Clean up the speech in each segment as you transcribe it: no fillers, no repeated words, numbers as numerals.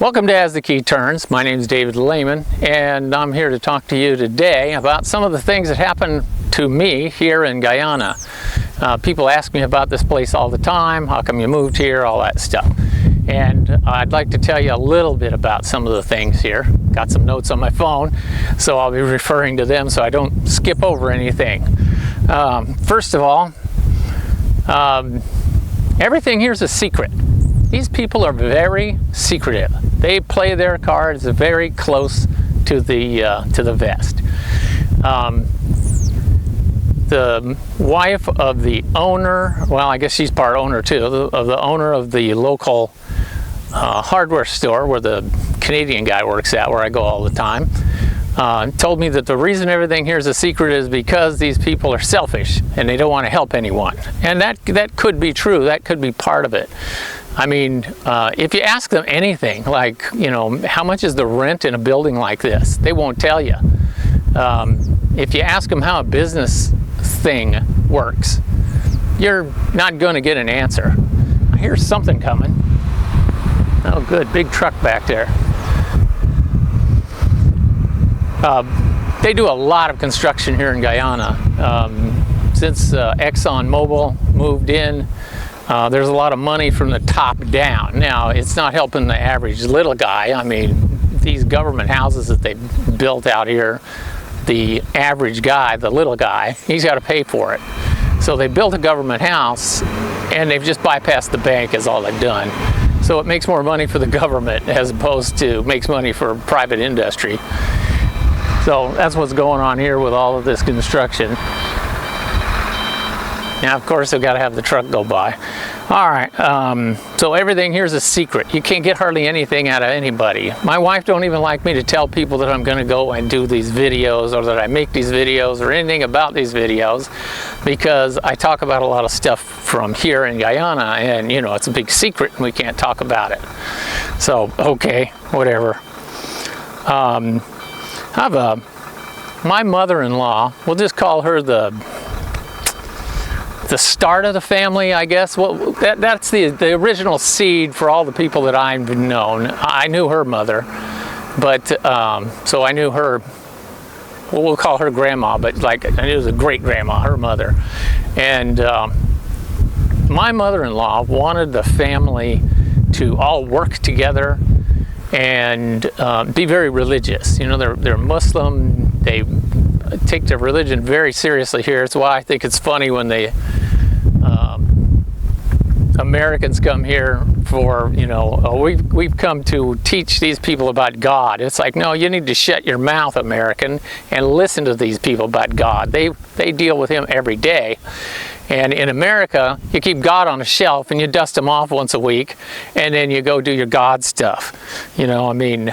Welcome to As the Key Turns. My name is David Lehman, and I'm here to talk to you today about some of the things that happened to me here in Guyana. People ask me about this place all the time. How come you moved here? All that stuff. And I'd like to tell you a little bit about some of the things here. Got some notes on my phone, so I'll be referring to them so I don't skip over anything. First of all, everything here is a secret. These people are very secretive. They play their cards very close to the vest. The wife of the owner, well, I guess she's part owner too, of the owner of the local hardware store where the Canadian guy works at, where I go all the time, told me that the reason everything here is a secret is because these people are selfish and they don't want to help anyone. And that could be true. That could be part of it. I mean, if you ask them anything, like, you know, how much is the rent in a building like this? They won't tell you. If you ask them how a business thing works, you're not going to get an answer. I hear something coming. Oh, good. Big truck back there. They do a lot of construction here in Guyana. Since ExxonMobil moved in, there's a lot of money from the top down. Now, it's not helping the average little guy. I mean, these government houses that they built out here, the average guy, the little guy, he's got to pay for it. So they built a government house and they've just bypassed the bank is all they've done. So it makes more money for the government as opposed to makes money for private industry. So that's what's going on here with all of this construction. Now, of course, they've got to have the truck go by. All right, so everything here is a secret. You can't get hardly anything out of anybody. My wife don't even like me to tell people that I'm going to go and do these videos or that I make these videos or anything about these videos because I talk about a lot of stuff from here in Guyana and, you know, it's a big secret and we can't talk about it. So, okay, whatever. I have my mother-in-law, we'll just call her the start of the family, I guess. Well, that's the original seed for all the people that I've known. I knew her mother, but so I knew her, well, we'll call her grandma, but like I knew it was a great grandma, her mother. And my mother-in-law wanted the family to all work together and be very religious. You know, they're Muslim. They take their religion very seriously here. It's why I think it's funny when they Americans come here for, you know, oh, we've come to teach these people about God. It's like, no, you need to shut your mouth, American, and listen to these people about God. They deal with him every day. And in America, you keep God on a shelf and you dust him off once a week, and then you go do your God stuff. You know, I mean,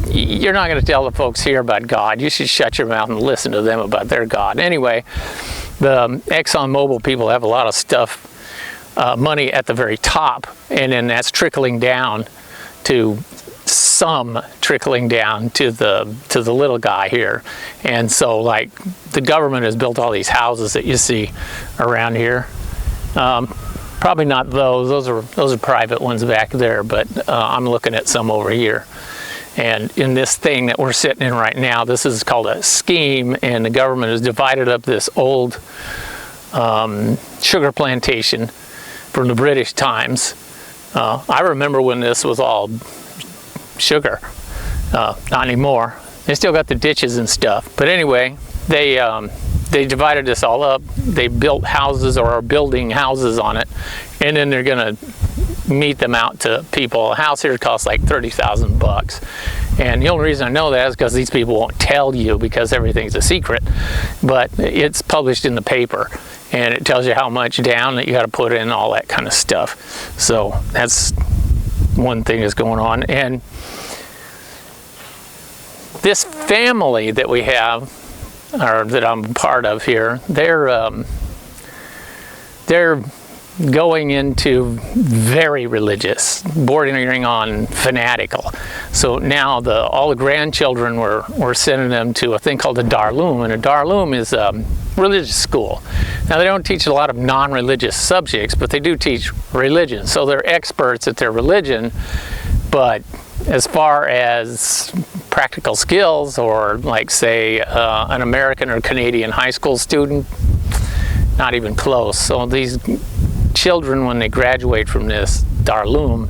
you're not going to tell the folks here about God. You should shut your mouth and listen to them about their God. Anyway, the ExxonMobil people have a lot of stuff, money at the very top, and then that's trickling down to trickling down to the little guy here. And so, like, the government has built all these houses that you see around here. Probably not those. Those are private ones back there, but I'm looking at some over here. And in this thing that we're sitting in right now, this is called a scheme, and the government has divided up this old sugar plantation from the British times. I remember when this was all sugar. Not anymore. They still got the ditches and stuff. But anyway, they divided this all up. They built houses or are building houses on it, and then they're going to meet them out to people. A house here costs like $30,000, and the only reason I know that is because these people won't tell you because everything's a secret, but it's published in the paper and it tells you how much down that you got to put in, all that kind of stuff. So that's one thing that's going on. And this family that we have, or that I'm part of here, they're going into very religious, bordering on fanatical. So now all the grandchildren were sending them to a thing called a darloom, and a darloom is a religious school. Now they don't teach a lot of non-religious subjects, but they do teach religion. So they're experts at their religion, but as far as practical skills, or like say an American or Canadian high school student, not even close. So these children, when they graduate from this darloom,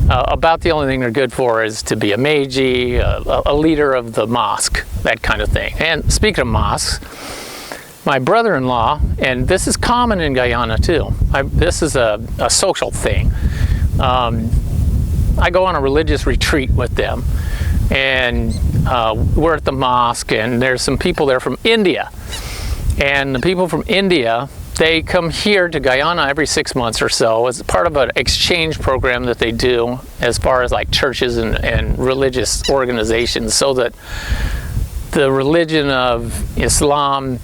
about the only thing they're good for is to be a meiji, a leader of the mosque, that kind of thing. And speaking of mosques, my brother-in-law, and this is common in Guyana too, this is a social thing. I go on a religious retreat with them, and we're at the mosque, and there's some people there from India. And the people from India, they come here to Guyana every 6 months or so as part of an exchange program that they do as far as like churches and religious organizations, so that the religion of Islam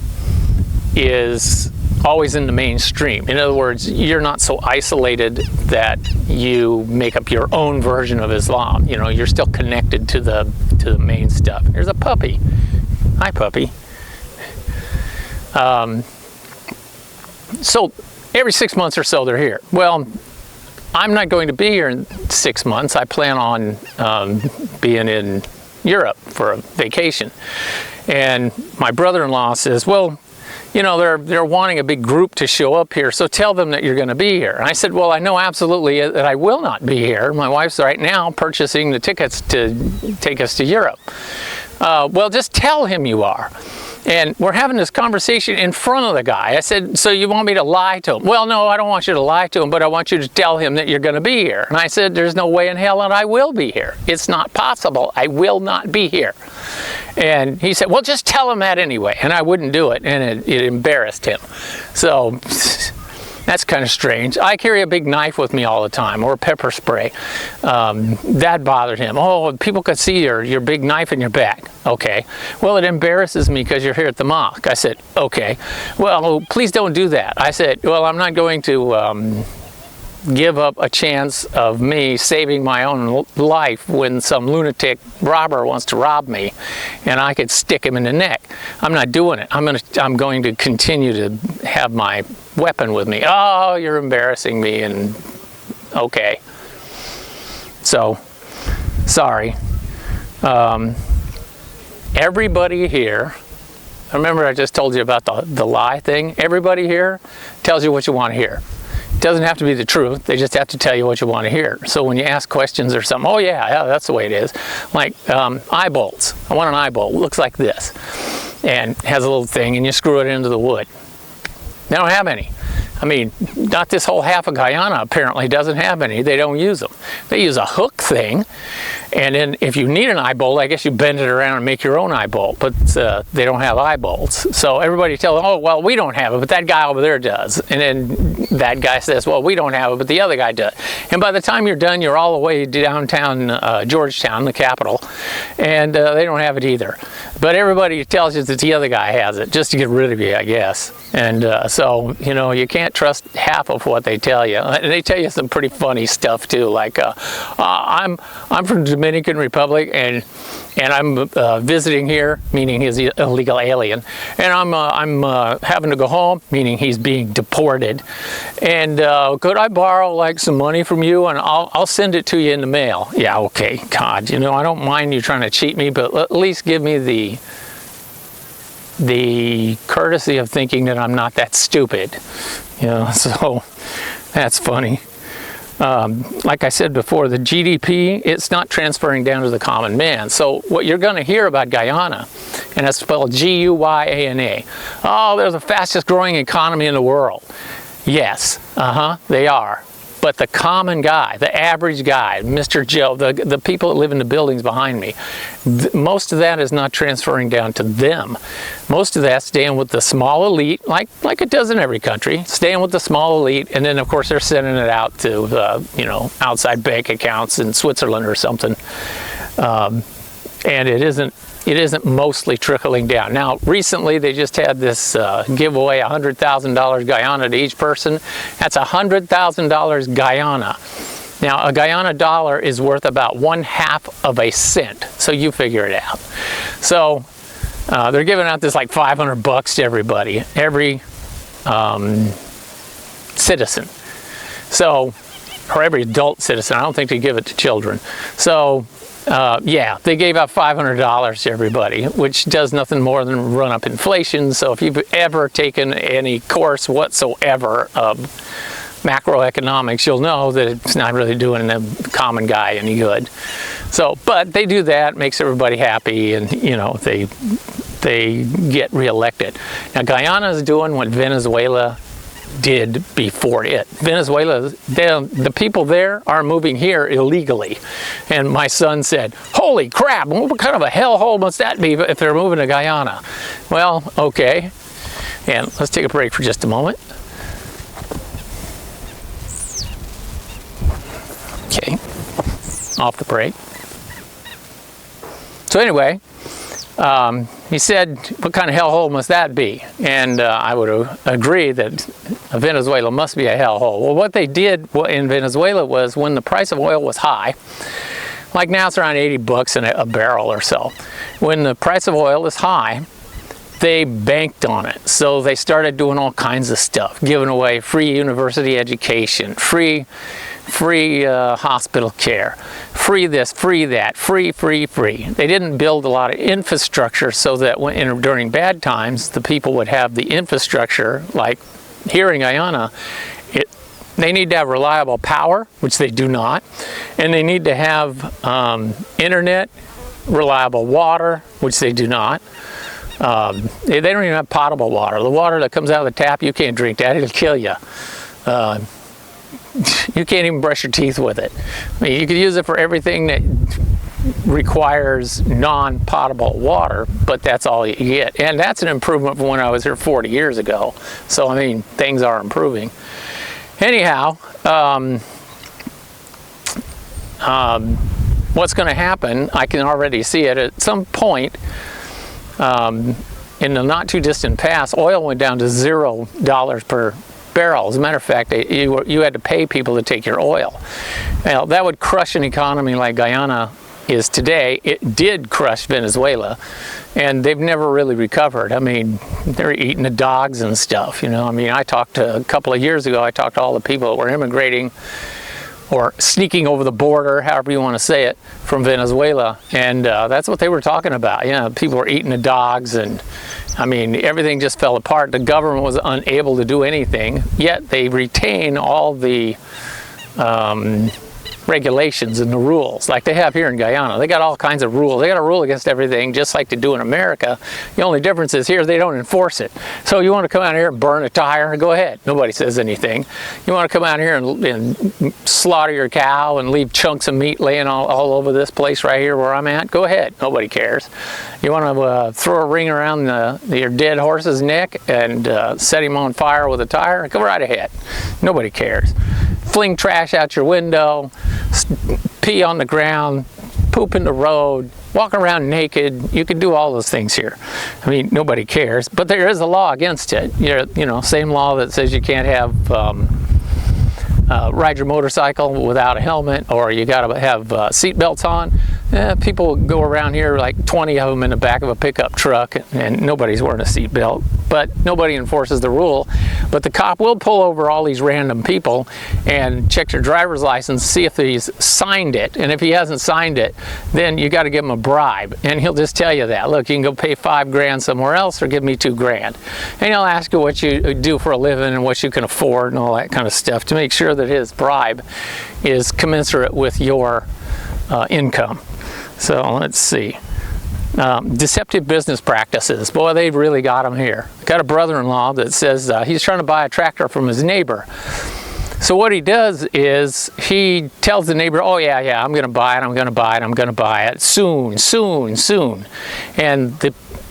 is always in the mainstream. In other words, you're not so isolated that you make up your own version of Islam. You know, you're still connected to the main stuff. Here's a puppy. Hi, puppy. So every 6 months or so they're here. Well, I'm not going to be here in 6 months. I plan on being in Europe for a vacation. And my brother-in-law says, well, you know, they're wanting a big group to show up here, so tell them that you're going to be here. And I said, well, I know absolutely that I will not be here. My wife's right now purchasing the tickets to take us to Europe. Well, just tell him you are. And we're having this conversation in front of the guy. I said, so you want me to lie to him? Well, no, I don't want you to lie to him, but I want you to tell him that you're going to be here. And I said, there's no way in hell that I will be here. It's not possible. I will not be here. And he said, well, just tell him that anyway. And I wouldn't do it, and it embarrassed him. So that's kind of strange. I carry a big knife with me all the time, or pepper spray. That bothered him. Oh, people could see your big knife in your back. Okay. Well, it embarrasses me because you're here at the mosque. I said, okay. Well, please don't do that. I said, well, I'm not going to give up a chance of me saving my own life when some lunatic robber wants to rob me, and I could stick him in the neck. I'm not doing it. I'm going to continue to have my weapon with me. Oh, you're embarrassing me, and okay. So, sorry. Everybody here, remember I just told you about the lie thing? Everybody here tells you what you want to hear. It doesn't have to be the truth. They just have to tell you what you want to hear. So when you ask questions or something, oh yeah, that's the way it is. Like eye bolts. I want an eye bolt. It looks like this. And has a little thing, and you screw it into the wood. They don't have any. I mean, not this whole half of Guyana apparently doesn't have any. They don't use them. They use a hook thing, and then if you need an eye bolt, I guess you bend it around and make your own eye bolt, but they don't have eye bolts. So everybody tells them, oh, well, we don't have it, but that guy over there does. And then that guy says, well, we don't have it, but the other guy does. And by the time you're done, you're all the way downtown Georgetown, the capital, and they don't have it either. But everybody tells you that the other guy has it, just to get rid of you, I guess. And so, you know, you can't trust half of what they tell you. And they tell you some pretty funny stuff too, like I'm from the Dominican Republic, and I'm visiting here, meaning he's an illegal alien, and I'm having to go home, meaning he's being deported. And could I borrow like some money from you, and I'll send it to you in the mail? Yeah, okay. God, you know, I don't mind you trying to cheat me, but at least give me the courtesy of thinking that I'm not that stupid. You know, so that's funny. Like I said before, the GDP, it's not transferring down to the common man. So what you're going to hear about Guyana, and it's spelled G-U-Y-A-N-A. Oh, they're the fastest growing economy in the world. Yes, they are. But the common guy, the average guy, Mr. Joe, the people that live in the buildings behind me, most of that is not transferring down to them. Most of that's staying with the small elite, like it does in every country, staying with the small elite, and then of course they're sending it out to you know, outside bank accounts in Switzerland or something. And it isn't mostly trickling down. Now, recently they just had this giveaway, $100,000 Guyana to each person. That's $100,000 Guyana Now, a Guyana dollar is worth about 1/2 of a cent. So you figure it out. So they're giving out this like $500 to everybody, every citizen. So, or every adult citizen. I don't think they give it to children. So, yeah, they gave out $500 to everybody, which does nothing more than run up inflation. So if you've ever taken any course whatsoever of macroeconomics, you'll know that it's not really doing the common guy any good. So, but they do that, makes everybody happy, and you know, they get reelected. Now Guyana is doing what Venezuela did before it. Venezuela, the people there are moving here illegally. And my son said, holy crap, what kind of a hellhole must that be if they're moving to Guyana? Well, okay. And let's take a break for just a moment. Okay, off the break. So anyway, he said, what kind of hellhole must that be? And I would agree that Venezuela must be a hellhole. Well, what they did in Venezuela was when the price of oil was high, like now it's around $80 a barrel or so. When the price of oil is high, they banked on it. So they started doing all kinds of stuff, giving away free university education, free hospital care, free this, free that, free. They didn't build a lot of infrastructure so that during bad times, the people would have the infrastructure, like here in Guyana. They need to have reliable power, which they do not, and they need to have internet, reliable water, which they do not. They don't even have potable water. The water that comes out of the tap, you can't drink that, it'll kill you. You can't even brush your teeth with it. I mean, you could use it for everything that requires non-potable water, but that's all you get. And that's an improvement from when I was here 40 years ago. So, I mean, things are improving. Anyhow, what's going to happen, I can already see it. At some point, in the not too distant past, oil went down to $0 per barrel. As a matter of fact, you had to pay people to take your oil. Now, that would crush an economy like Guyana is today. It did crush Venezuela, and they've never really recovered. I mean, they're eating the dogs and stuff, you know. I mean, I talked to, a couple of years ago, I talked to all the people that were immigrating or sneaking over the border, however you want to say it, from Venezuela, and that's what they were talking about. You know, people were eating the dogs, and I mean, everything just fell apart. The government was unable to do anything, yet they retain all the regulations and the rules like they have here in Guyana. They got all kinds of rules. They got a rule against everything, just like they do in America. The only difference is here they don't enforce it. So you want to come out here and burn a tire, go ahead. Nobody says anything. You want to come out here and slaughter your cow and leave chunks of meat laying all over this place right here where I'm at, go ahead. Nobody cares. You want to throw a ring around your dead horse's neck and set him on fire with a tire, go right ahead. Nobody cares. Fling trash out your window, pee on the ground, poop in the road, walk around naked. You can do all those things here. I mean, nobody cares, but there is a law against it. You know, same law that says you can't have ride your motorcycle without a helmet, or you got to have seat belts on. People go around here, like 20 of them in the back of a pickup truck, and nobody's wearing a seat belt, but nobody enforces the rule. But the cop will pull over all these random people and check their driver's license, see if he's signed it, and if he hasn't signed it, then you got to give him a bribe, and he'll just tell you that, look, you can go pay $5 grand somewhere else or give me $2 grand. And he'll ask you what you do for a living and what you can afford and all that kind of stuff to make sure that his bribe is commensurate with your income. So let's see. Deceptive business practices. Boy, they've really got them here. Got a brother-in-law that says he's trying to buy a tractor from his neighbor. So what he does is he tells the neighbor, oh yeah, I'm going to buy it, I'm going to buy it, I'm going to buy it soon. And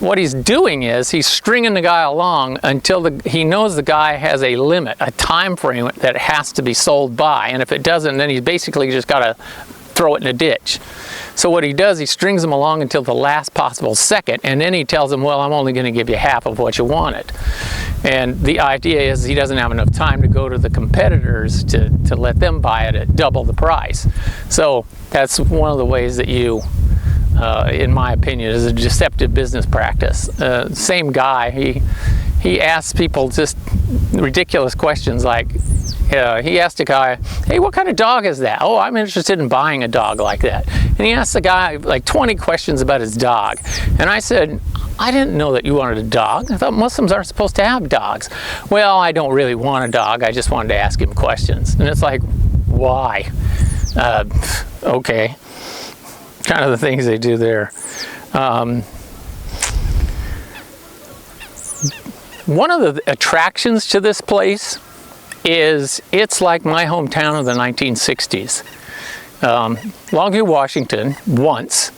what he's doing is he's stringing the guy along until he knows the guy has a limit, a time frame that it has to be sold by. And if it doesn't, then he's basically just got to throw it in a ditch. So what he does, he strings them along until the last possible second, and then he tells them, well, I'm only going to give you half of what you wanted. And the idea is he doesn't have enough time to go to the competitors to let them buy it at double the price. So that's one of the ways that you, in my opinion, is a deceptive business practice. Same guy, he asks people just ridiculous questions like, he asked a guy, hey, what kind of dog is that? Oh, I'm interested in buying a dog like that. And he asked the guy like 20 questions about his dog. And I said, I didn't know that you wanted a dog. I thought Muslims aren't supposed to have dogs. Well, I don't really want a dog. I just wanted to ask him questions. And it's like, why? Okay. Kind of the things they do there. One of the attractions to this place is it's like my hometown of the 1960s. Longview, Washington, once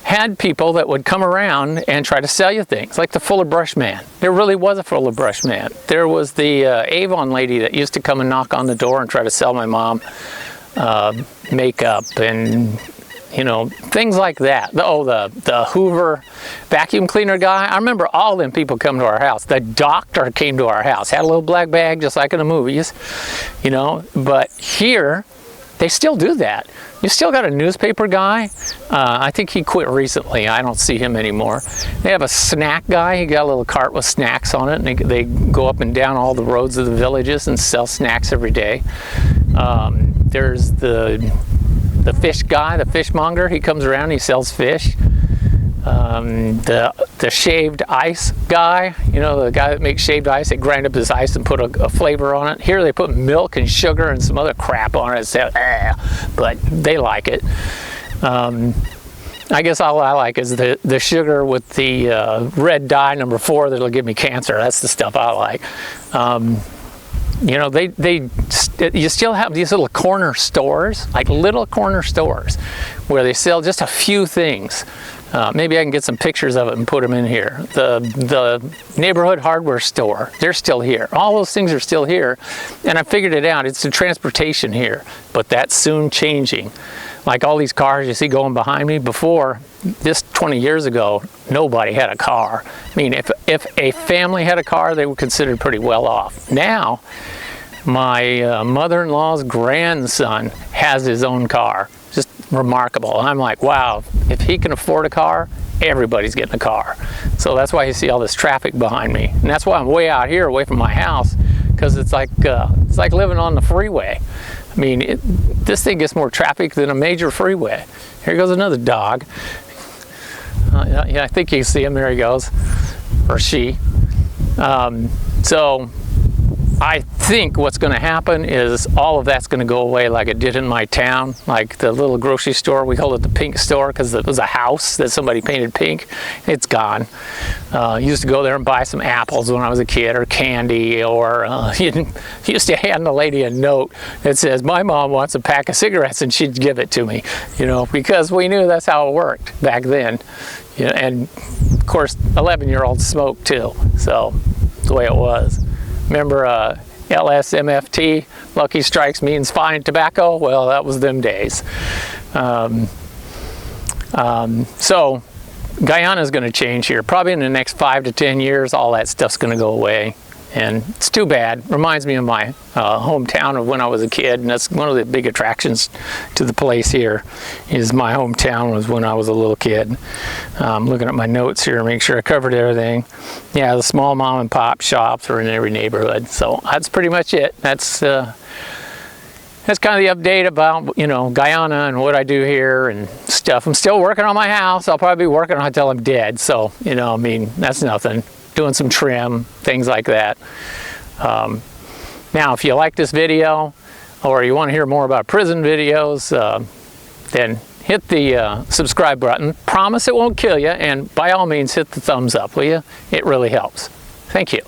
had people that would come around and try to sell you things, like the Fuller Brush man. There really was a Fuller Brush man. There was the Avon lady that used to come and knock on the door and try to sell my mom makeup and, you know, things like that. Oh, the Hoover vacuum cleaner guy. I remember all them people come to our house. The doctor came to our house, had a little black bag just like in the movies, you know. But here, they still do that. You still got a newspaper guy. I think he quit recently. I don't see him anymore. They have a snack guy. He got a little cart with snacks on it, and they go up and down all the roads of the villages and sell snacks every day. There's the fish guy, the fishmonger. He comes around, he sells fish. The shaved ice guy, you know, the guy that makes shaved ice, they grind up this ice and put a flavor on it. Here they put milk and sugar and some other crap on it, but they like it. I guess all I like is the sugar with the red dye number 4 that'll give me cancer. That's the stuff I like. You know, you still have these little corner stores, like little corner stores, where they sell just a few things. Maybe I can get some pictures of it and put them in here. The neighborhood hardware store, they're still here. All those things are still here, and I figured it out. It's the transportation here, but that's soon changing. Like all these cars you see going behind me, before, this 20 years ago, nobody had a car. I mean, if a family had a car, they were considered pretty well off. Now, my mother-in-law's grandson has his own car. Just remarkable. And I'm like, wow, if he can afford a car, everybody's getting a car. So that's why you see all this traffic behind me. And that's why I'm way out here, away from my house, because it's like living on the freeway. I mean, this thing gets more traffic than a major freeway. Here goes another dog. Yeah, I think you can see him. There he goes, or she. So I think what's going to happen is all of that's going to go away like it did in my town, like the little grocery store. We called it the pink store because it was a house that somebody painted pink. It's gone. Used to go there and buy some apples when I was a kid, or candy, or used to hand the lady a note that says, my mom wants a pack of cigarettes, and she'd give it to me, you know, because we knew that's how it worked back then. You know, and of course 11-year-olds smoked too, so that's the way it was. Remember LSMFT, Lucky Strikes means fine tobacco? Well, that was them days. So Guyana is going to change here. Probably in the next 5 to 10 years, all that stuff's going to go away. And it's too bad. Reminds me of my hometown of when I was a kid, and that's one of the big attractions to the place here, is my hometown was when I was a little kid. I'm looking at my notes here, make sure I covered everything. Yeah, the small mom and pop shops are in every neighborhood. So that's pretty much it. That's kind of the update about, you know, Guyana and what I do here and stuff. I'm still working on my house. I'll probably be working on it until I'm dead. So, you know, I mean, that's nothing. Doing some trim, things like that. Now, if you like this video, or you want to hear more about prison videos, then hit the subscribe button. Promise it won't kill you, and by all means, hit the thumbs up, will you? It really helps. Thank you.